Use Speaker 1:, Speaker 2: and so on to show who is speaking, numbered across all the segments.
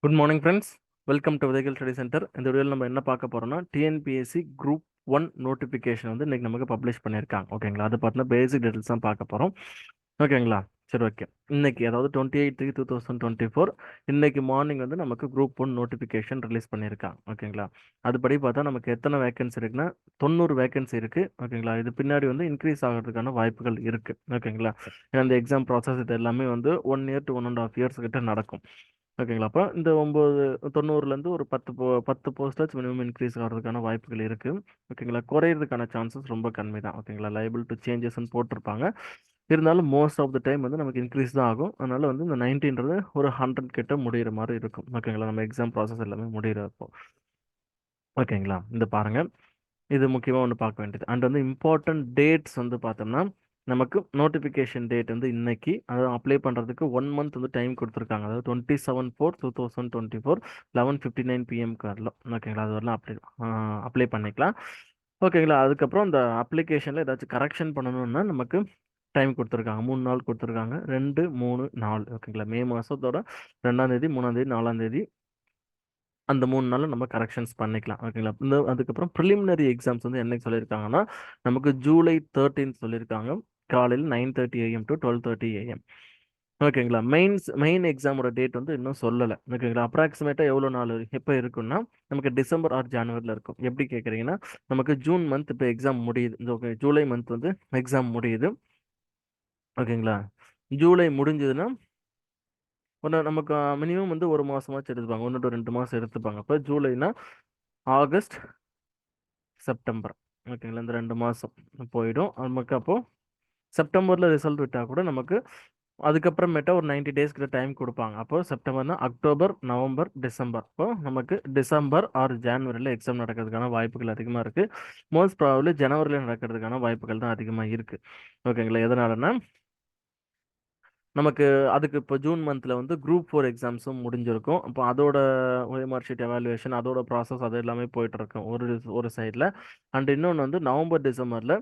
Speaker 1: Good morning friends. Welcome to விதைகள் study centre. இந்த வீடியோவில் நம்ம என்ன பார்க்க போறோம்னா டிஎன்பிஎஸ்சி குரூப் 1 நோட்டிஃபிகேஷன் வந்து இன்னைக்கு நமக்கு பப்ளிஷ் பண்ணியிருக்காங்க. ஓகேங்களா? அது பார்த்தினா பேசிக் டீட்டெயில்ஸ் தான் பார்க்க போகிறோம். ஓகேங்களா? சரி, ஓகே. இன்னைக்கு அதாவது 28/3/2024 இன்னைக்கு மார்னிங் வந்து நமக்கு குரூப் 1 நோட்டிஃபிகேஷன் ரிலீஸ் பண்ணியிருக்காங்க. ஓகேங்களா? அதுபடி பார்த்தா நமக்கு எத்தனை வேகன்சி இருக்குன்னா 90 வேகன்சி இருக்கு. ஓகேங்களா? இது பின்னாடி வந்து இன்க்ரீஸ் ஆகிறதுக்கான வாய்ப்புகள் இருக்கு. ஓகேங்களா? ஏன்னா இந்த எக்ஸாம் ப்ராசஸ் இது எல்லாமே வந்து 1 இயர் to 1.5 இயர்ஸ் கிட்ட நடக்கும். ஓகேங்களா? அப்போ இந்த 90லேருந்து ஒரு 10 போஸ்டாச்சும் மினிமம் இன்க்ரீஸ் ஆகிறதுக்கான வாய்ப்புகள் இருக்கு. ஓகேங்களா? குறையிறதுக்கான சான்சஸ் ரொம்ப கம்மி தான். ஓகேங்களா? லைபிள் டு சேஞ்சஸ்ன்னு போட்டிருப்பாங்க. இருந்தாலும் மோஸ்ட் ஆஃப் த டைம் வந்து நமக்கு இன்க்ரீஸ் தான் ஆகும். அதனால வந்து இந்த 90ன்றது ஒரு 100 கிட்ட முடியிற மாதிரி இருக்கும். ஓகேங்களா? நம்ம எக்ஸாம் ப்ராசஸ் எல்லாமே முடியிறப்போ. ஓகேங்களா? இந்த பாருங்க, இது முக்கியமாக ஒன்று பார்க்க வேண்டியது. அண்ட் வந்து இம்பார்ட்டன்ட் டேட்ஸ் வந்து பார்த்தோம்னா நமக்கு நோட்டிஃபிகேஷன் டேட் வந்து இன்னைக்கு, அதாவது அப்ளை பண்ணுறதுக்கு 1 மந்த் வந்து டைம் கொடுத்துருக்காங்க. அதாவது 27/4/2024 11:59 PM வரலாம். ஓகேங்களா? அது வரலாம் அப்ளை பண்ணிக்கலாம். ஓகேங்களா? அதுக்கப்புறம் இந்த அப்ளிகேஷனில் ஏதாச்சும் கரெக்ஷன் பண்ணணும்னா நமக்கு டைம் கொடுத்துருக்காங்க. 3 நாள் கொடுத்துருக்காங்க. 2, 3, 4. ஓகேங்களா? மே மாதத்தோட 2ஆம் தேதி, 3ஆம் தேதி, 4ஆம் தேதி, அந்த 3 நாள்ல நம்ம கரெக்ஷன்ஸ் பண்ணிக்கலாம். ஓகேங்களா? அதுக்கப்புறம் ப்ரிலிமினரி எக்ஸாம்ஸ் வந்து என்னைக்கு சொல்லியிருக்காங்கன்னா நமக்கு ஜூலை 13 சொல்லியிருக்காங்க. காலையில் 9:30 AM to 12:30 AM. ஓகேங்களா? மெயின் எக்ஸாமோட டேட் வந்து இன்னும் சொல்லலை. ஓகேங்களா? அப்ராக்சிமேட்டாக எவ்வளோ நாள் எப்போ இருக்குன்னா நமக்கு டிசம்பர் ஆர் ஜனவரியில் இருக்கும். எப்படி கேட்குறீங்கன்னா நமக்கு ஜூன் மந்த் இப்போ எக்ஸாம் முடியுது. இந்த ஓகே, ஜூலை மந்த் வந்து எக்ஸாம் முடியுது. ஓகேங்களா? ஜூலை முடிஞ்சதுன்னா ஒன்று நமக்கு மினிமம் வந்து ஒரு மாதமாச்சும் எடுத்துப்பாங்க. 1 to 2 மாதம் எடுத்துப்பாங்க. அப்போ ஜூலைனா ஆகஸ்ட், செப்டம்பர். ஓகேங்களா? இந்த 2 மாதம் போயிடும் நமக்கு. அப்போது செப்டம்பரில் ரிசல்ட் விட்டால் கூட நமக்கு அதுக்கப்புறமேட்டா ஒரு 90 டேஸ் கிட்ட டைம் கொடுப்பாங்க. அப்போ செப்டம்பர்னா அக்டோபர், நவம்பர், டிசம்பர். இப்போ நமக்கு டிசம்பர் ஆர் ஜனவரியில் எக்ஸாம் நடக்கிறதுக்கான வாய்ப்புகள் அதிகமாக இருக்குது. மோஸ்ட் ப்ராபப்ளி ஜனவரியில் நடக்கிறதுக்கான வாய்ப்புகள் தான் அதிகமாக இருக்குது. ஓகேங்களா? எதனாலன்னா நமக்கு அதுக்கு இப்போ ஜூன் மந்தில் வந்து குரூப் 4 எக்ஸாம்ஸும் முடிஞ்சிருக்கும். அப்போ அதோட OMR ஷீட் எவாலுவேஷன் அதோட ப்ராசஸ் அது எல்லாமே போயிட்டு இருக்கும் ஒரு ஒரு சைடில். அண்ட் இன்னொன்று வந்து நவம்பர் டிசம்பரில்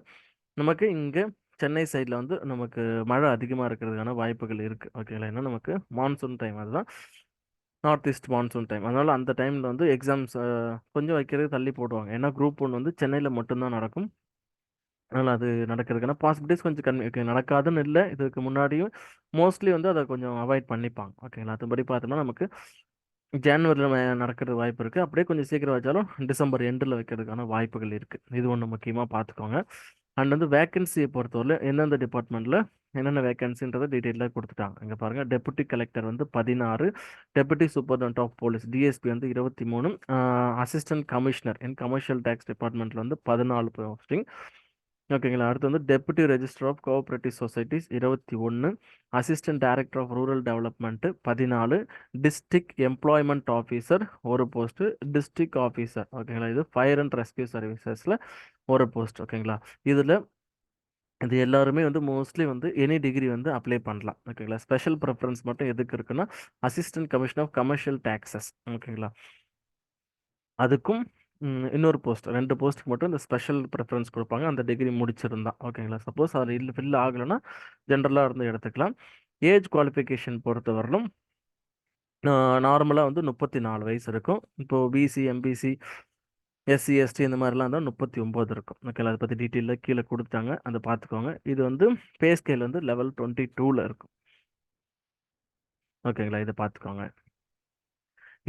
Speaker 1: நமக்கு இங்கே சென்னை சைடில் வந்து நமக்கு மழை அதிகமாக இருக்கிறதுக்கான வாய்ப்புகள் இருக்குது. ஓகேங்களா? ஏன்னா நமக்கு மான்சூன் டைம், அதுதான் நார்த் ஈஸ்ட் மான்சூன் டைம். அதனால் அந்த டைமில் வந்து எக்ஸாம்ஸ் கொஞ்சம் வைக்கிறது தள்ளி போடுவாங்க. ஏன்னா குரூப் 1 வந்து சென்னையில் மட்டும்தான் நடக்கும். அதனால் அது நடக்கிறதுக்கான பாசிபிலிட்டிஸ் கொஞ்சம் கம்மி. ஓகே, நடக்காதுன்னு இல்லை, இதுக்கு முன்னாடியும் மோஸ்ட்லி வந்து அதை கொஞ்சம் அவாய்ட் பண்ணிப்பாங்க. ஓகேங்களா? அதுபடி பார்த்தோம்னா நமக்கு ஜனவரியில் நடக்கிறது வாய்ப்பு இருக்குது. அப்படியே கொஞ்சம் சீக்கிரம் வச்சாலும் டிசம்பர் எண்டில் வைக்கிறதுக்கான வாய்ப்புகள் இருக்குது. இது ஒன்று முக்கியமாக பார்த்துக்கோங்க. அண்ட் வந்து வேக்கன்சியை பொறுத்தவரை எந்தெந்த டிபார்ட்மெண்ட்டில் என்னென்ன வேக்கன்சின்றதை டீட்டெயிலாக கொடுத்துட்டாங்க. இங்கே பாருங்கள், டெபுட்டி கலெக்டர் வந்து 16, deputy superintendent of police DSP வந்து 23, assistant commissioner in commercial tax டிபார்ட்மெண்ட்டில் வந்து 14 போஸ்டிங். ஓகேங்களா? அடுத்து வந்து deputy register of cooperative societies 21, assistant director of rural development 14, district employment officer ஒரு போஸ்ட், டிஸ்ட்ரிக்ட் ஆஃபீஸர். ஓகேங்களா? இது ஃபயர் அண்ட் ரெஸ்கியூ சர்வீசஸில் ஒரு போஸ்ட். ஓகேங்களா? இதில் இது எல்லாருமே வந்து மோஸ்ட்லி வந்து எனி டிகிரி வந்து அப்ளை பண்ணலாம். ஓகேங்களா? ஸ்பெஷல் ப்ரிஃபரன்ஸ் மட்டும் எதுக்கு இருக்குன்னா assistant commissioner of commercial taxes. ஓகேங்களா? அதுக்கும் இன்னொரு போஸ்ட், 2 போஸ்ட்டுக்கு மட்டும் இந்த ஸ்பெஷல் ப்ரிஃபரன்ஸ் கொடுப்பாங்க, அந்த டிகிரி முடிச்சிருந்தா. ஓகேங்களா? சப்போஸ் அது ஃபில் ஆகலைன்னா ஜென்ரலாக இருந்து எடுத்துக்கலாம். ஏஜ் குவாலிஃபிகேஷன் பொறுத்தவரையிலும் நார்மலாக வந்து 34 வயசு இருக்கும். இப்போது பிசி, எம்பிசி, எஸ்சி, எஸ்டி இந்த மாதிரிலாம் இருந்தால் 39 இருக்கும். ஓகேங்களா? அதை பற்றி டீட்டெயிலாக கீழே கொடுத்தாங்க, அதை பார்த்துக்கோங்க. இது வந்து பே ஸ்கேல் வந்து லெவல் 22ல் இருக்கும். ஓகேங்களா? இதை பார்த்துக்கோங்க.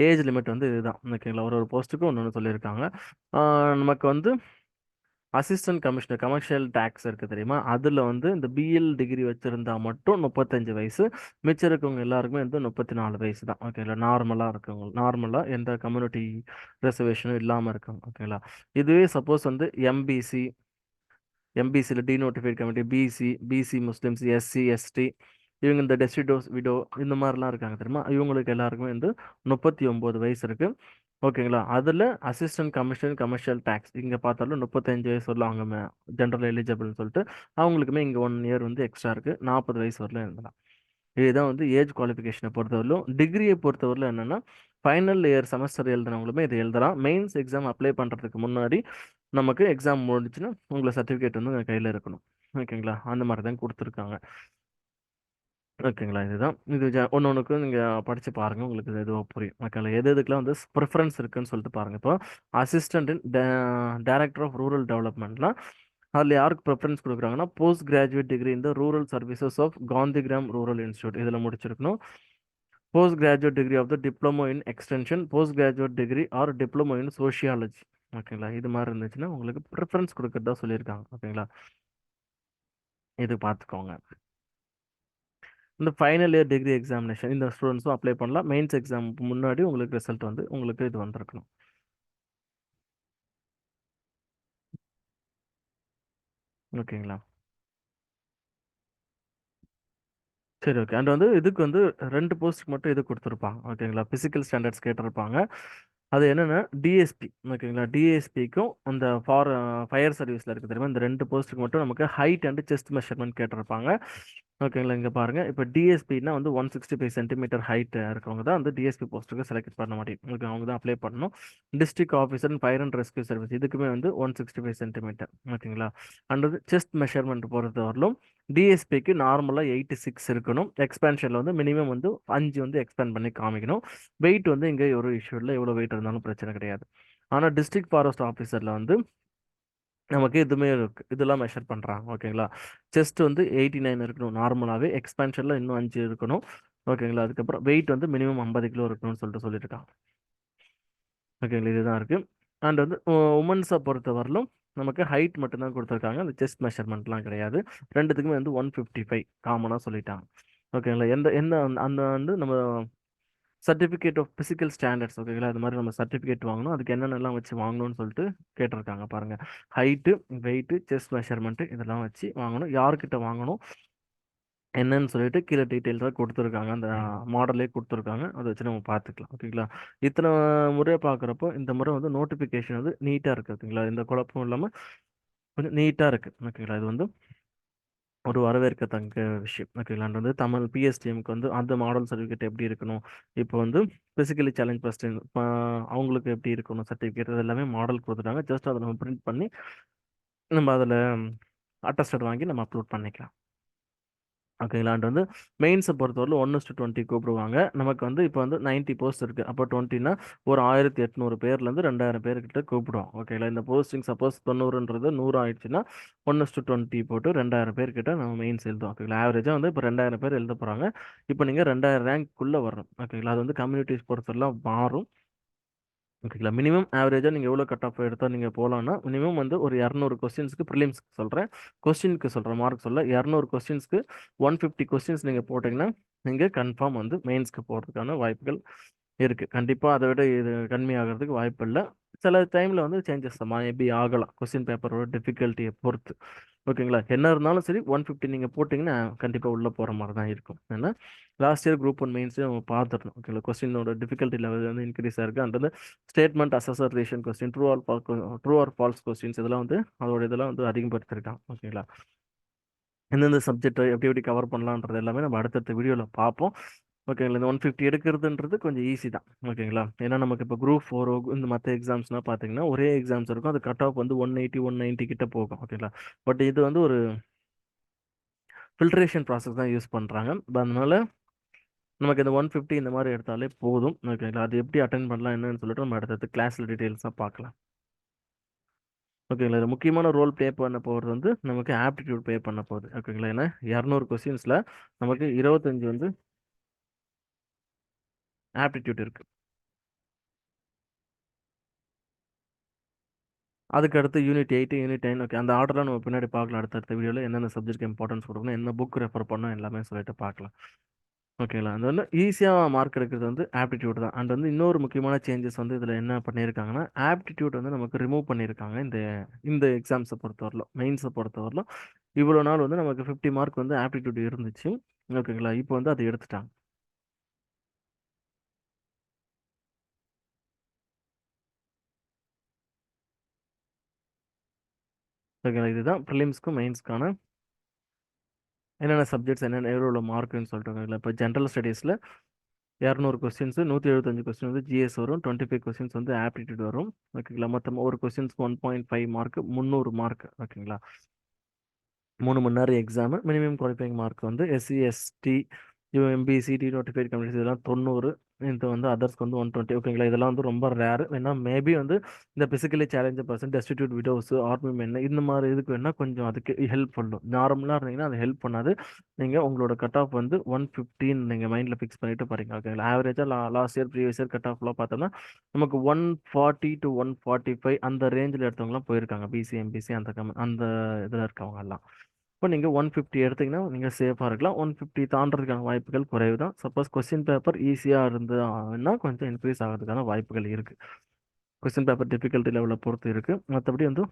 Speaker 1: ஏஜ் லிமிட் வந்து இதுதான். ஓகேங்களா? ஒரு போஸ்ட்டுக்கு ஒன்று சொல்லியிருக்காங்க. நமக்கு வந்து அசிஸ்டன்ட் கமிஷனர் கமர்ஷியல் டேக்ஸ் இருக்குது தெரியுமா, அதில் வந்து இந்த பிஎல் டிகிரி வச்சுருந்தா மட்டும் 35 வயசு. மிச்சம் இருக்கவங்க எல்லாருக்குமே வந்து 34 வயசு தான். ஓகேங்களா? நார்மலாக இருக்கவங்க, நார்மலாக எந்த கம்யூனிட்டி ரிசர்வேஷனும் இல்லாமல் இருக்கவங்க. ஓகேங்களா? இதுவே சப்போஸ் வந்து எம்பிசியில் denotified committee, BC Muslims, SC, ST, இவங்க இந்த டெசிடோஸ் விடோ இந்த மாதிரிலாம் இருக்காங்க தெரியுமா, இவங்களுக்கு எல்லாருக்குமே வந்து 39 வயசு இருக்குது. ஓகேங்களா? அதில் அசிஸ்டன்ட் கமிஷன் கமர்ஷியல் டேக்ஸ் இங்கே பார்த்தாலும் 35 வயசு வரலாம் அவங்க ஜென்ரல் எலிஜிபிள்னு சொல்லிட்டு அவங்களுக்குமே இங்கே 1 இயர் வந்து எக்ஸ்ட்ரா இருக்குது. 40 வயசு வரலாம் இருந்தலாம். இதுதான் வந்து ஏஜ் குவாலிஃபிகேஷனை பொறுத்தவரையிலும். டிகிரியை பொறுத்தவரையிலும் என்னென்னா ஃபைனல் இயர் செமஸ்டர் எழுதுனவங்களுமே இது எழுதலாம். மெயின்ஸ் எக்ஸாம் அப்ளை பண்ணுறதுக்கு முன்னாடி நமக்கு எக்ஸாம் முடிஞ்சுன்னா உங்களை சர்டிஃபிகேட் வந்து கையில் இருக்கணும். ஓகேங்களா? அந்த மாதிரி தான் கொடுத்துருக்காங்க. ஓகேங்களா? இதுதான். இது ஒண்ணொண்ணுக்கும் நீங்க படிச்சு பாருங்க. உங்களுக்கு இது எதுவோ புரியும். ஓகேங்களா? எது எதுக்கெல்லாம் வந்து ப்ரிஃபரன்ஸ் இருக்குன்னு சொல்லிட்டு பாருங்க. இப்போ assistant in director of rural டெவலப்மெண்ட்னா அதில் யாருக்கு ப்ரிஃபரன்ஸ் கொடுக்குறாங்கன்னா போஸ்ட் கிராஜுவேட் டிகிரி இந்த rural services of Gandhigram rural institute இதில் முடிச்சிருக்கணும். Post graduate degree of the diploma in extension, post graduate degree or diploma in sociology. ஓகேங்களா? இது மாதிரி இருந்துச்சுன்னா உங்களுக்கு ப்ரிஃபரன்ஸ் கொடுக்கறதா சொல்லியிருக்காங்க. ஓகேங்களா? இது பார்த்துக்கோங்க. இந்த ஃபைனல் இயர் டிகிரி எக்ஸாமினேஷன் இந்த ஸ்டூடெண்ட்ஸும் அப்ளை பண்ணலாம். மெயின்ஸ் எக்ஸாமுக்கு முன்னாடி உங்களுக்கு ரிசல்ட் வந்து உங்களுக்கு இது வந்திருக்கணும். ஓகேங்களா? சரி, ஓகே. அண்ட் வந்து இதுக்கு வந்து 2 போஸ்ட்டுக்கு மட்டும் இது குடுத்துருப்பாங்க. ஓகேங்களா? பிசிக்கல் ஸ்டாண்டர்ட்ஸ் கேட்டிருப்பாங்க. அது என்னன்னா டிஎஸ்பி. ஓகேங்களா? டிஎஸ்பிக்கும் அந்த ஃபயர் சர்வீஸ்ல இருக்கு தெரியுமா? இந்த 2 போஸ்ட்டுக்கு மட்டும் நமக்கு ஹைட் அண்ட் செஸ்ட் மெஷர்மென்ட் கேட்டிருப்பாங்க. ஓகேங்களா? இங்க பாருங்க. இப்போ டிஎஸ்பின்னா வந்து 165 சென்டிமீட்டர் ஹைட் இருக்கவங்க தான் வந்து டிஎஸ்பி போஸ்ட்டுக்கு செலக்ட் பண்ண முடியும். ஓகே, அவங்க தான் அப்ளை பண்ணணும். District officer and fire and rescue service இதுக்குமே வந்து 165 சென்டிமீட்டர். ஓகேங்களா? அண்ட் வந்து செஸ்ட் மெஷர்மென்ட் பொறுத்தவரையிலும் டிஎஸ்பிக்கு நார்மலாக 86 இருக்கணும். எக்ஸ்பேன்ஷனில் வந்து மினிமம் வந்து 5 வந்து எக்ஸ்பேண்ட் பண்ணி காமிக்கணும். வெயிட் வந்து இங்கே ஒரு இஷ்யூ இல்லை, எவ்வளோ வெயிட் இருந்தாலும் பிரச்சனை கிடையாது. ஆனால் டிஸ்ட்ரிக்ட் ஃபாரஸ்ட் ஆஃபீஸரில் வந்து நமக்கு இதுவுமே இருக்கு, இதெல்லாம் மெஷர் பண்ணுறாங்க. ஓகேங்களா? செஸ்ட் வந்து 89 இருக்கணும் நார்மலாகவே, எக்ஸ்பேன்ஷனில் இன்னும் 5 இருக்கணும். ஓகேங்களா? அதுக்கப்புறம் வெயிட் வந்து மினிமம் 50 கிலோ இருக்கணும்னு சொல்லிட்டு சொல்லியிருக்காங்க. ஓகேங்களா? இதுதான் இருக்குது. அண்ட் வந்து உமன்ஸை பொறுத்தவரையிலும் நமக்கு ஹைட் மட்டும்தான் கொடுத்துருக்காங்க, அந்த செஸ்ட் மெஷர்மெண்ட்லாம் கிடையாது. ரெண்டுத்துக்குமே வந்து 155 காமனாக சொல்லிட்டாங்க. ஓகேங்களா? எந்த எந்த அந்த வந்து நம்ம சர்டிஃபிகேட் ஆஃப் பிசிக்கல் ஸ்டாண்டர்ட்ஸ். ஓகேங்களா? அது மாதிரி நம்ம சர்டிஃபிகேட் வாங்கணும். அதுக்கு என்னென்னலாம் வச்சு வாங்கணும்னு சொல்லிட்டு கேட்டிருக்காங்க பாருங்க. ஹைட்டு, வெயிட்டு, செஸ்ட் மெஷர்மெண்ட் இதெல்லாம் வச்சு வாங்கணும். யார்கிட்ட வாங்கணும் என்னன்னு சொல்லிட்டு கீழே டீட்டெயில்ஸாக கொடுத்துருக்காங்க. அந்த மாடலே கொடுத்துருக்காங்க. அதை வச்சு நம்ம பார்த்துக்கலாம். ஓகேங்களா? இத்தனை முறையை பார்க்குறப்போ இந்த முறை வந்து நோட்டிஃபிகேஷன் வந்து நீட்டாக இருக்குது. ஓகேங்களா? எந்த குழப்பமும் இல்லாமல் கொஞ்சம் நீட்டாக இருக்குது. ஓகேங்களா? இது வந்து ஒரு வரவேற்கத்தக்க விஷயம். ஓகேங்களா? And வந்து தமிழ் பிஎஸ்டிஎம்க்கு வந்து அந்த மாடல் சர்டிஃபிகேட் எப்படி இருக்கணும், இப்போ வந்து பிசிக்கலி சேலஞ்ச் பர்சன் அவங்களுக்கு எப்படி இருக்கணும் சர்டிஃபிகேட், இது எல்லாமே மாடல் கொடுத்துட்டாங்க. ஜஸ்ட் அதை நம்ம பிரிண்ட் பண்ணி நம்ம அதில் அட்டஸ்டட் வாங்கி நம்ம அப்லோட் பண்ணிக்கலாம். ஓகேங்களா? And வந்து மெயின்ஸை பொறுத்தவரையில் 1:20 கூப்பிடுவாங்க. நமக்கு வந்து இப்போ வந்து 90 போஸ்ட் இருக்குது. அப்போ 20னா ஒரு 1800 பேர்லேருந்து 2000 பேர்கிட்ட கூப்பிடுவோம். ஓகேங்களா? இந்த போஸ்டிங் சப்போஸ் 90ன்றது 100 ஆயிடுச்சுன்னா 1:20 போட்டு 2000 பேர்கிட்ட நம்ம மெயின்ஸ் எழுதுவோம். ஓகேங்களா? ஆவரேஜாக வந்து இப்போ 2000 பேர் எழுத போகிறாங்க. இப்போ நீங்கள் 2000 ரேங்க்குள்ளே வரணும். ஓகேங்களா? அது வந்து கம்யூனிட்டிஸ் பொறுத்தவரைலாம் மாறும். ஓகேங்களா? மினிமம் ஆவரேஜாக நீங்கள் எவ்வளோ கட் ஆஃப் எடுத்தால் நீங்கள் போகலான்னா மினிமம் வந்து ஒரு 200 கொஸ்டின்ஸ்க்கு ப்ரிலிம்ஸ்க்கு சொல்கிறேன், கொஸ்டினுக்கு சொல்கிறேன், மார்க் சொல்ல 200 கொஸ்டின்ஸ்க்கு 150 கொஸ்டின்ஸ் நீங்கள் போட்டிங்கன்னா நீங்கள் கன்ஃபார்ம் வந்து மெயின்ஸ்க்கு போகிறதுக்கான வாய்ப்புகள் இருக்குது. கண்டிப்பாக அதை விட இது கம்மியாகிறதுக்கு வாய்ப்பு இல்லை. சில டைமில் வந்து சேஞ்சஸ் மேபி ஆகலாம், கொஸ்டின் பேப்பரோட டிஃபிகல்ட்டியை பொறுத்து. ஓகேங்களா? என்ன இருந்தாலும் சரி 150 நீங்கள் போட்டிங்கன்னா கண்டிப்பாக உள்ளே போகிற மாதிரி தான் இருக்கும். ஏன்னா லாஸ்ட் இயர் குரூப் ஒன் மெயின்ஸே நம்ம பார்த்துருந்தோம். ஓகேங்களா? கொஸ்டினோட டிஃபிகல்ட்டி லெவல் வந்து இன்க்ரீஸ் ஆயிருக்கு. அந்த statement assertion question, true or false questions இதெல்லாம் வந்து அதோட இதெல்லாம் வந்து அதிகப்படுத்திருக்காங்க. ஓகேங்களா? எந்தெந்த சப்ஜெக்ட் எப்படி எப்படி கவர் பண்ணலான்றது எல்லாமே நம்ம அடுத்தடுத்த வீடியோவில் பார்ப்போம். ஓகேங்களா? இந்த 150 எடுக்கிறதுன்றது கொஞ்சம் ஈஸி தான். ஓகேங்களா? ஏன்னா நமக்கு இப்போ குரூப் 4 இந்த மற்ற எக்ஸாம்ஸ்லாம் பார்த்தீங்கன்னா ஒரே எக்ஸாம்ஸ் இருக்கும், அது கட் ஆஃப் வந்து 180 190 கிட்ட போகும். ஓகேங்களா? பட் இது வந்து ஒரு ஃபில்ட்ரேஷன் ப்ராசஸ் தான் யூஸ் பண்ணுறாங்க. அதனால நமக்கு இந்த 150 இந்த மாதிரி எடுத்தாலே போதும். ஓகேங்களா? அது எப்படி அட்டென்ட் பண்ணலாம் என்னன்னு சொல்லிட்டு நம்ம அடுத்தடுத்து கிளாஸில் டீட்டெயில்ஸாக பார்க்கலாம். ஓகேங்களா? இது முக்கியமான ரோல் ப்ளே பண்ண போகிறது வந்து நமக்கு ஆப்டிடியூட் ப்ளே பண்ண போகுது. ஓகேங்களா? ஏன்னா 200 கொஸ்டின்ஸில் நமக்கு 25 வந்து ஆப்டிடியூட் இருக்குது. அதுக்கு அடுத்து யூனிட் 8 யூனிட் 9. ஓகே, அந்த ஆர்டர்லாம் நம்ம பின்னாடி பார்க்கலாம். அடுத்தடுத்த வீடியோவில் என்னென்ன சப்ஜெக்ட்க்கு இம்பார்ட்டன்ஸ் கொடுக்கணும், என்ன புக் ரெஃபர் பண்ணணும் எல்லாமே சொல்லிட்டு பார்க்கலாம். ஓகேங்களா? அது வந்து ஈஸியாக மார்க் எடுக்கிறது வந்து ஆப்டிடியூட் தான். அண்ட் வந்து இன்னொரு முக்கியமான சேஞ்சஸ் வந்து இதில் என்ன பண்ணியிருக்காங்கன்னா ஆப்டிடியூட் வந்து நமக்கு ரிமூவ் பண்ணியிருக்காங்க. இந்த இந்த எக்ஸாம்ஸை பொறுத்தவரையிலும் மெயின்ஸை பொறுத்தவரையிலும் இவ்வளோ நாள் வந்து நமக்கு 50 மார்க் வந்து ஆப்டிடியூட் இருந்துச்சு. ஓகேங்களா? இப்போ வந்து அதை எடுத்துட்டாங்க. ஓகேங்களா? இதுதான் ப்ரிலிம்ஸ்க்கும் மெயின்ஸ்க்கான என்னென்ன சப்ஜெக்ட்ஸ் என்னென்ன எவ்வளோ மார்க்குன்னு சொல்லிட்டு. ஓகேங்களா? இப்போ ஜென்ரல் ஸ்டடீஸில் 200 கொஸ்டின்ஸ் 175 கொஸ்டின் வந்து ஜிஎஸ் வரும், 25 கொஸ்டின்ஸ் வந்து ஆப்டிடியூட் வரும். ஓகேங்களா? மொத்தமாக ஒரு கொஸ்டின்ஸ்க்கு 1.5 மார்க், 300 மார்க். ஓகேங்களா? 3 மணி நேரம் எக்ஸாமு. மினிமம் குவாலிஃபைங் மார்க் வந்து SC ST MBC notified companies இதெல்லாம் 90. இது வந்து அதர்ஸ்க்கு வந்து 120. ஓகேங்களா, இதெல்லாம் வந்து ரொம்ப ரேர். வேணா மேபி வந்து இந்த physically சேலஞ்ச person, destitute widows, army மென் இந்த மாதிரி இதுக்கு வேணா கொஞ்சம் அதுக்கு ஹெல்ப் பண்ணும். நார்மலாக இருந்தீங்கன்னா அது ஹெல்ப் பண்ணாது. நீங்கள் உங்களோட கட் ஆஃப் வந்து 115 நீங்கள் மைண்டில் ஃபிக்ஸ் பண்ணிட்டு பாருங்க. ஓகேங்களா, ஆவரேஜாக last year previous year cut ஆஃப்லாம் பார்த்தோம்னா நமக்கு 140 to 145 அந்த ரேஞ்சில் எடுத்தவங்களாம் போயிருக்காங்க. பிசி எம்பிசி அந்த இதில் இருக்கவங்க எல்லாம். இப்போ நீங்கள் 150 எடுத்தீங்கன்னா நீங்கள் சேஃபாக இருக்கலாம். 150 தாண்டறதுக்கான வாய்ப்புகள் குறைவு தான். சப்போஸ் கொஸ்டின் பேப்பர் ஈஸியாக இருந்ததுன்னா கொஞ்சம் இன்க்ரீஸ் ஆகிறதுக்கான வாய்ப்புகள் இருக்குது. கொஸ்டின் பேப்பர் டிஃபிகல்ட்டி லெவலை பொறுத்து இருக்குது. மற்றபடி வந்து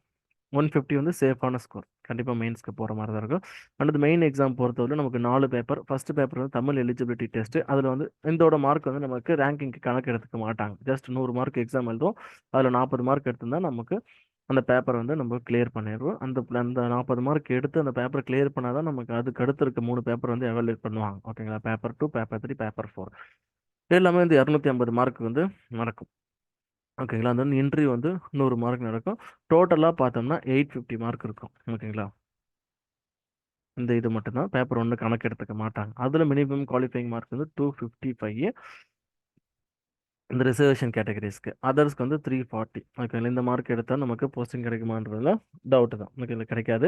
Speaker 1: 150 வந்து சேஃபான ஸ்கோர். கண்டிப்பாக மெயின்ஸ்க்கு போகிற மாதிரி தான் இருக்கும். அடுத்து மெயின் எக்ஸாம் பொறுத்தவரை நமக்கு 4 பேப்பர். ஃபர்ஸ்ட் பேப்பர் வந்து தமிழ் எலிஜிபிலிட்டி டெஸ்ட். அதில் வந்து இதோட மார்க் வந்து நமக்கு ரேங்கிங்க்கு கணக்கு எடுத்துக்க மாட்டாங்க. ஜஸ்ட் 100 மார்க் எக்ஸாம் எழுதும். அதில் 40 மார்க் எடுத்திருந்தா நமக்கு அந்த பேப்பர் வந்து நம்ம கிளியர் பண்ணிடுவோம். அந்த 40 மார்க் எடுத்து அந்த பேப்பர் கிளியர் பண்ணால் தான் நமக்கு அதுக்கு அடுத்து இருக்க 3 பேப்பர் வந்து எவாலுவேட் பண்ணுவாங்க. ஓகேங்களா, பேப்பர் 2, பேப்பர் 3, பேப்பர் 4 இது எல்லாமே வந்து 250 மார்க் வந்து நடக்கும். ஓகேங்களா, அந்த வந்து இன்டர்வியூ வந்து 100 மார்க் நடக்கும். டோட்டலாக பார்த்தோம்னா 850 மார்க் இருக்கும். ஓகேங்களா, இந்த இது மட்டும்தான் பேப்பர் ஒன்று கணக்கு எடுத்துக்க மாட்டாங்க. அதில் மினிமம் குவாலிஃபைங் மார்க் வந்து 255. இந்த ரிசர்வேஷன் கேட்டகரிஸ்க்கு அதர்ஸ்க்கு வந்து 340. ஓகேங்களா, இந்த மார்க் எடுத்தால் நமக்கு போஸ்டிங் கிடைக்குமான்றதுல டவுட் தான். ஓகேங்களா, கிடைக்காது.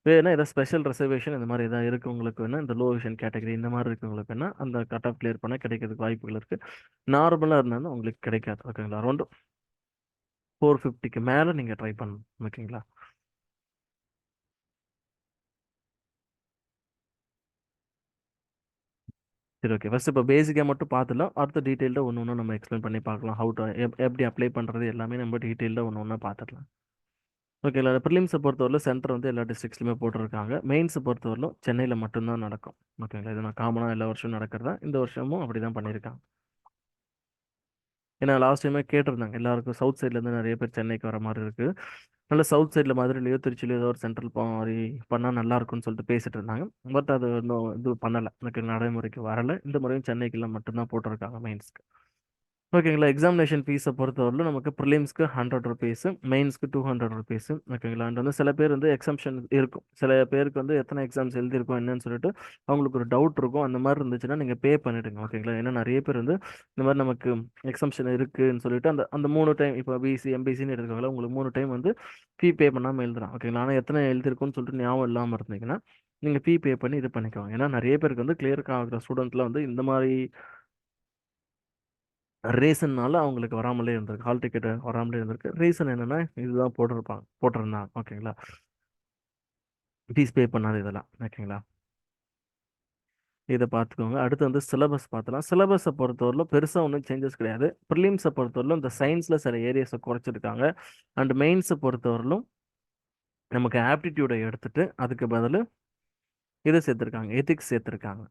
Speaker 1: வேணா ஏதாவது ஸ்பெஷல் ரிசர்வேஷன் இந்த மாதிரி ஏதாவது இருக்கவங்களுக்கு வேணா, இந்த லோ விஷன் கேட்டகரி இந்த மாதிரி இருக்கவங்களுக்கு வேணா அந்த கட் ஆஃப் கிளியர் பண்ணால் கிடைக்கிறதுக்கு வாய்ப்புகள் இருக்குது. நார்மலாக இருந்தாலும் உங்களுக்கு கிடைக்காது. ஓகேங்களா, அரௌண்ட் 450க்கு மேலே நீங்கள் ட்ரை பண்ணணும். ஓகேங்களா, சரி. ஓகே, ஃபர்ஸ்ட் இப்போ பேசிக்காக மட்டும் பார்த்துலாம். அடுத்த டீட்டெயில்டாக ஒன்று ஒன்று நம்ம எக்ஸ்பிளைன் பண்ணி பார்க்கலாம். ஹவு டு எப்படி அப்ளை பண்ணுறது எல்லாமே நம்ம டீட்டெயில்டாக ஒன்று ஒன்றா பார்த்துக்கலாம். ஓகேங்களா, ப்ரிலிம்ஸை பொறுத்தவரையிலும் சென்டர் வந்து எல்லா டிஸ்ட்ரிக்ஸ்லையுமே போட்டிருக்காங்க. மெயின்ஸை பொறுத்தவரையிலும் சென்னையில் மட்டும்தான் நடக்கும். ஓகேங்களா, இது நான் காமனாக எல்லா வருஷமும் நடக்கிறதா, இந்த வருஷமும் அப்படி தான் பண்ணியிருக்காங்க. ஏன்னா லாஸ்ட் டைமே கேட்டிருந்தாங்க எல்லாருக்கும், சவுத் சைட்லேருந்து நிறைய பேர் சென்னைக்கு வர மாதிரி இருக்குது. நல்ல சவுத் சைடில் மதுரையிலையோ திருச்சிலையோ ஏதோ ஒரு சென்ட்ரல் மாதிரி பண்ணால் நல்லா இருக்கும்னு சொல்லிட்டு பேசிட்டு இருந்தாங்க. பட் அது இன்னும் இது பண்ணலை, எனக்கு நடைமுறைக்கு வரலை. இந்த முறையும் சென்னைக்குலாம் மட்டும்தான் போட்டிருக்காங்க மெயின்ஸ்க்கு. ஓகேங்களா, எக்ஸாமினேஷன் ஃபீஸை பொறுத்தவரையிலும் நமக்கு ப்ரிலிம்ஸ்க்கு 100 ருபீஸ், மெயின்ஸ்க்கு 200 ருபீஸ். ஓகேங்களா, அண்ட் வந்து சில பேர் வந்து எக்ஸம்ஷன் இருக்கும். சில பேருக்கு வந்து எத்தனை எக்ஸாம்ஸ் எழுதியிருக்கோம் என்னன்னு சொல்லிட்டு அவங்களுக்கு ஒரு டவுட் இருக்கும். அந்த மாதிரி இருந்துச்சுன்னா நீங்கள் பே பண்ணிடுங்க. ஓகேங்களா, ஏன்னா நிறைய பேர் வந்து இந்த மாதிரி நமக்கு எக்ஸம்ஷன் இருக்குன்னு சொல்லிட்டு அந்த அந்த 3 டைம் இப்போ பிசி எம்பிசின்னு எடுத்துக்கோங்களா, உங்களுக்கு 3 டைம் வந்து ஃபீ பே பண்ணாமல் எழுதுறான். ஓகேங்களா, ஆனால் எத்தனை எழுதிருக்குன்னு சொல்லிட்டு ஞாபகம் இல்லாமல் இருந்தீங்கன்னா நீங்கள் ஃபீ பே பண்ணி இது பண்ணிக்கோங்க. ஏன்னா நிறைய பேருக்கு வந்து கிளியர் ஆகிற ஸ்டூடெண்ட்ல வந்து இந்த மாதிரி ரீசன்னால அவங்களுக்கு வராமலே இருந்திருக்கு. ஹால் டிக்கெட் வராமலே இருந்திருக்கு. ரீசன் என்னன்னா இதுதான் போட்டிருந்தாங்க. ஓகேங்களா, ஃபீஸ் பே பண்ணாது இதெல்லாம். ஓகேங்களா, இதை பார்த்துக்கோங்க. அடுத்து வந்து சிலபஸ் பார்த்தலாம். சிலபஸை பொறுத்தவரையிலும் பெருசாக ஒன்றும் சேஞ்சஸ் கிடையாது. ப்ரிலிம்ஸை பொறுத்தவரையிலும் இந்த சயின்ஸில் சில ஏரியாஸை குறைச்சிருக்காங்க. அண்ட் மெயின்ஸை பொறுத்தவரையிலும் நமக்கு ஆப்டிடியூடை எடுத்துட்டு அதுக்கு பதில் இதை சேர்த்துருக்காங்க, எத்திக்ஸ் சேர்த்துருக்காங்க.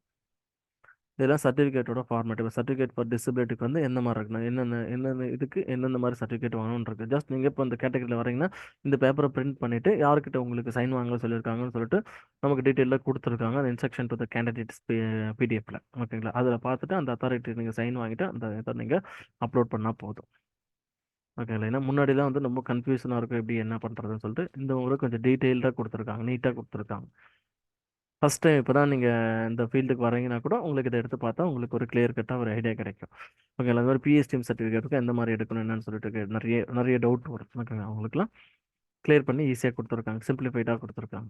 Speaker 1: இதெல்லாம் சர்டிஃபிகேட்டோட ஃபார்மேட். இப்போ சர்டிஃபிகேட் ஃபார் டிசபிலிட்டிக்கு வந்து எந்த மாதிரி இருக்கணும், என்னென்ன இதுக்கு எந்தெந்த மாதிரி சர்டிஃபிகேட் வாங்கணும்னு இருக்கு. ஜஸ்ட் நீங்கள் இப்போ இந்த கேட்டகரியில் வரீங்கன்னா இந்த பேப்பரை பிரிண்ட் பண்ணிவிட்டு யார்கிட்ட உங்களுக்கு சைன் வாங்க சொல்லியிருக்காங்கன்னு சொல்லிட்டு நமக்கு டீட்டெயிலாக கொடுத்துருக்காங்க. அந்த இன்ஸ்ட்ரக்ஷன் டு த கேண்டிடேட்ஸ் பிடிஎஃப்ல. ஓகேங்களா, அதில் பார்த்துட்டு அந்த அத்தாரிட்டி நீங்கள் சைன் வாங்கிட்டு அந்த இதை நீங்கள் அப்லோட் பண்ணால் போதும். ஓகேங்களா, ஏன்னா முன்னாடிலாம் வந்து ரொம்ப கன்ஃபியூஷனாக இருக்கும் எப்படி என்ன பண்ணுறதுன்னு சொல்லிட்டு. இந்த முறை கொஞ்சம் டீட்டெயில்டாக கொடுத்துருக்காங்க, நீட்டாக கொடுத்துருக்காங்க. ஃபர்ஸ்ட் டைம் இப்போ தான் நீங்கள் இந்த ஃபீல்டுக்கு வரீங்கன்னா கூட உங்களுக்கு இதை எடுத்து பார்த்தா உங்களுக்கு ஒரு கிளியர் கட்டாக ஒரு ஐடியா கிடைக்கும். ஓகேங்களா, அது மாதிரி பிஎஸ்டிஎம் சர்டிஃபிகேட்டுக்கு எந்த மாதிரி எடுக்கணும் என்னன்னு சொல்லிட்டு நிறைய நிறைய டவுட் வரும். ஓகேங்க, அவங்களுக்குலாம் கிளியர் பண்ணி ஈஸியாக கொடுத்துருக்காங்க, சிம்பிளிஃபைடாக கொடுத்துருக்காங்க.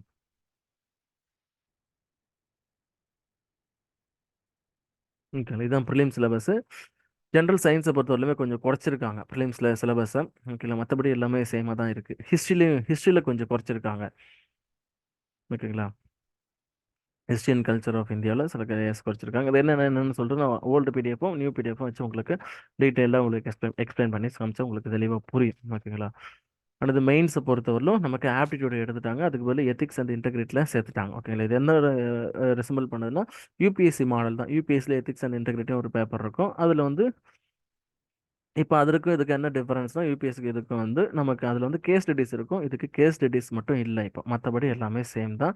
Speaker 1: ஓகேங்களா, இதுதான் ப்ரிலிம் சிலபஸ். ஜென்ரல் சயின்ஸை பொறுத்தவரையிலுமே கொஞ்சம் குறைச்சிருக்காங்க ப்ரிலிம்ஸில் சிலபஸை. ஓகேங்களா, மற்றபடி எல்லாமே சேமாக தான் இருக்குது. ஹிஸ்ட்ரியில் கொஞ்சம் குறைச்சிருக்காங்க. ஓகேங்களா, ஹிஸ்ட்ரி அண்ட் கல்ச்சர் ஆஃப் இந்தியாவில் சில கேஸ் குறைச்சிருக்காங்க. அது என்னென்னு சொல்லிட்டு நான் ஓல்டு பிடிஎஃப்பும் நியூ பிடிஎஃப்பும் வச்சு உங்களுக்கு டீட்டெயிலாக உங்களுக்கு எக்ஸ்பிளைன் பண்ணி காமிச்சா உங்களுக்கு தெளிவாக புரியும். ஓகேங்களா, அடுத்து மெயின்ஸை பொறுத்தவரையிலும் நமக்கு ஆப்டிடியூட் எடுத்துட்டாங்க. அதுக்கு பதில் எத்திக்ஸ் அண்ட் இன்டெகிரிட்டியில் சேர்த்துட்டாங்க. ஓகேங்களா, இது என்ன ரிசம்பிள் பண்ணுதுன்னா யூபிஎஸ்சி மாடல் தான். யூபிஎஸ்சியில் எத்திக்ஸ் அண்ட் இன்டெகிரிட்டி ஒரு பேப்பர் இருக்கும். அதில் வந்து இப்போ அதற்கும் இதுக்கு என்ன டிஃபரன்ஸ்னா யூபிஎஸ்சிக்கு இதுக்கும் வந்து நமக்கு அதில் வந்து கேஸ் ஸ்டடிஸ் இருக்கும். இதுக்கு கேஸ் ஸ்டடிஸ் மட்டும் இல்லை. இப்போ மற்றபடி எல்லாமே சேம் தான்.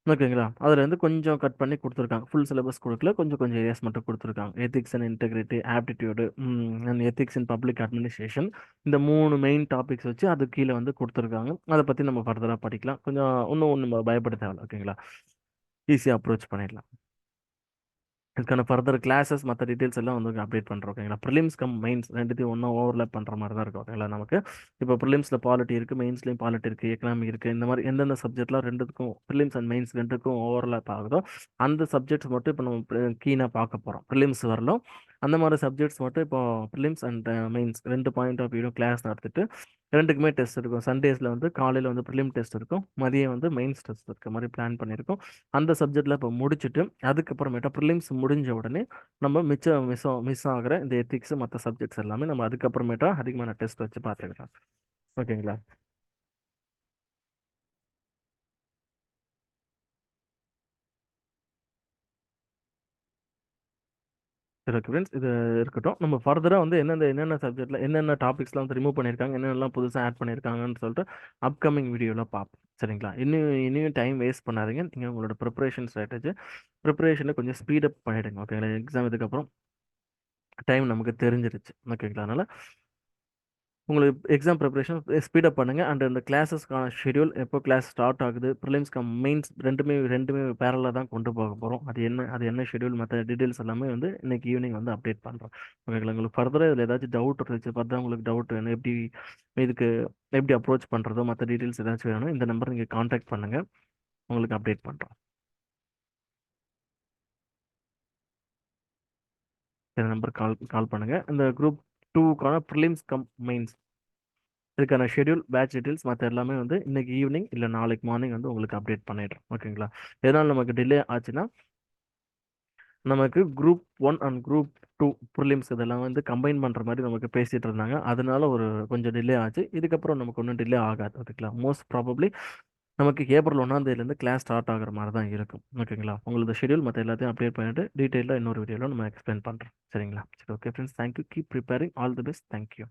Speaker 1: ஓகேங்களா, அதில் வந்து கொஞ்சம் கட் பண்ணி கொடுத்துருக்காங்க. ஃபுல் சிலபஸ் கொடுக்கல, கொஞ்சம் கொஞ்சம் ஏரியாஸ் மட்டும் கொடுத்துருக்காங்க. Ethics and integrity, aptitude and ethics in public administration, இந்த 3 மெயின் டாபிக்ஸ் வச்சு அது கீழே வந்து கொடுத்துருக்காங்க. அதை பற்றி நம்ம ஃபர்தராக படிக்கலாம். கொஞ்சம் இன்னும் நம்ம பயப்பட தேவையில்ல. ஓகேங்களா, ஈஸியாக அப்ரோச் பண்ணிடலாம். இதுக்கான ஃபர்தர் கிளாஸஸ் மற்ற டீட்டெயில்ஸ் எல்லாம் வந்து அப்டேட் பண்ணுறோம் ஓகேங்களா. ப்ரிலிம்ஸ் கம் மெயின்ஸ் ரெண்டுத்தையும் ஒன்றா ஓவர்லேப் பண்ணுற மாதிரி தான் இருக்கும் ஓகேங்களா. நமக்கு இப்போ ப்ரிலிம்ஸில் பாலிட்டி இருக்குது, மெயின்ஸ்லேயும் பாலிட்டி இருக்குது, எக்கனாமி இருக்குது. இந்த மாதிரி எந்தெந்த சப்ஜெக்ட்லாம் ரெண்டுத்துக்கும் ப்ரிலிம்ஸ் அண்ட் மெயின்ஸ் ரெண்டுக்கும் ஓவர்லேப் ஆகுதோ அந்த சப்ஜெக்ட்ஸ் மட்டும் இப்போ நம்ம கீனாக பார்க்க போகிறோம். ப்ரிலிம்ஸ் வரலும் அந்த மாதிரி சப்ஜெக்ட்ஸ் மட்டும் இப்போ ப்ரிலிம்ஸ் அண்ட் மெயின்ஸ் ரெண்டு பாயிண்ட் ஆஃப் வியூ கிளாஸ் நடத்திட்டு ரெண்டுக்குமே டெஸ்ட் இருக்கும். சண்டேஸில் வந்து காலையில் வந்து ப்ரிலிம் டெஸ்ட் இருக்கும், மதியம் வந்து மெயின்ஸ் டெஸ்ட் இருக்க மாதிரி பிளான் பண்ணியிருக்கோம். அந்த சப்ஜெக்டில் இப்போ முடிச்சுட்டு அதுக்கப்புறமேட்டா ப்ரிலிம்ஸ் முடிஞ்ச உடனே நம்ம மிச்சம் மிஸ் ஆகிற இந்த எத்திக்ஸ் மற்ற சப்ஜெக்ட்ஸ் எல்லாமே நம்ம அதுக்கப்புறமேட்டா அதிகமான டெஸ்ட் வச்சு பார்த்துக்கலாம் ஓகேங்களா. சரி ஓகே ஃப்ரெண்ட்ஸ், இது இருக்கட்டும். நம்ம ஃபர்தராக வந்து என்னென்ன சப்ஜெக்ட்டில் என்னென்ன டாபிக்ஸ்லாம் வந்து ரிமூவ் பண்ணியிருக்காங்க, என்னென்னலாம் புதுசாக ஆட் பண்ணியிருக்காங்கன்னு சொல்லிட்டு அப்கமிங் வீடியோவில் பார்ப்போம் சரிங்களா. இன்னும் டைம் வேஸ்ட் பண்ணாதீங்க. நீங்கள் உங்களோட ப்ரிப்பரேஷன் ஸ்ட்ராட்டஜி ப்ரிப்பரேஷனை கொஞ்சம் ஸ்பீடப் பண்ணிவிடுங்க ஓகேங்களா. எக்ஸாம் இதுக்கப்புறம் டைம் நமக்கு தெரிஞ்சிருச்சு ஓகேங்களா. அதனால் உங்களுக்கு எக்ஸாம் ப்ரிப்பரேஷன் ஸ்பீடப் பண்ணுங்கள். அண்ட் அந்த கிளாஸஸ்க்கான ஷெடியூல் எப்போ கிளாஸ் ஸ்டார்ட் ஆகுது, ப்ரிலிம்ஸ் கம் மெயின்ஸ் ரெண்டுமே பேரலாக தான் கொண்டு போக போகிறோம். அது என்ன ஷெடியூல் மற்ற டீட்டெயில்ஸ் எல்லாமே வந்து இன்னைக்கு ஈவினிங் வந்து அப்டேட் பண்ணுறோம் ஓகேங்களா. உங்களுக்கு ஃபர்தராக இதில் ஏதாச்சும் டவுட் இருந்துச்சு, ஃபர்தராக உங்களுக்கு டவுட் வேணும், இதுக்கு எப்படி அப்ரோச் பண்ணுறதோ மற்ற டீட்டெயில்ஸ் ஏதாச்சும் வேணும், இந்த நம்பர் நீங்கள் காண்டாக்ட் பண்ணுங்கள், உங்களுக்கு அப்டேட் பண்ணுறோம். இந்த நம்பர் கால் கால் பண்ணுங்கள். இந்த குரூப் 2க்கான ப்ரிலிம்ஸ் கம் மெயின்ஸ் இதுக்கான ஷெடியூல் பேட்ச் டீட்டெயில்ஸ் மற்ற எல்லாமே வந்து இன்னைக்கு ஈவினிங் இல்லை நாளைக்கு மார்னிங் வந்து உங்களுக்கு அப்டேட் பண்ணிடுறோம் ஓகேங்களா. எதனால் நமக்கு டிலே ஆச்சுன்னா நமக்கு குரூப் 1 அண்ட் குரூப் 2 ப்ரிலிம்ஸ் இதெல்லாம் வந்து கம்பைன் பண்ணுற மாதிரி நமக்கு பேசிகிட்டு இருந்தாங்க. அதனால கொஞ்சம் டிலே ஆச்சு. இதுக்கப்புறம் நமக்கு ஒன்றும் டிலே ஆகாது ஓகேங்களா. மோஸ்ட் ப்ராபப்ளி நமக்கு ஏப்ரல் 1ஆம் தேதியிலேருந்து கிளாஸ் ஸ்டார்ட் ஆகிற மாதிரி தான் இருக்கும் ஓகேங்களா. உங்களுக்கு ஷெடியூல் மற்ற எல்லாத்தையும் அப்டேட் பண்ணிட்டு டீட்டெயிலாக இன்னொரு வீடியோவில் நம்ம எக்ஸ்பிளைன் பண்ணுறோம் சரிங்களா. சரி okay friends, thank you. Keep preparing. All the best. Thank you.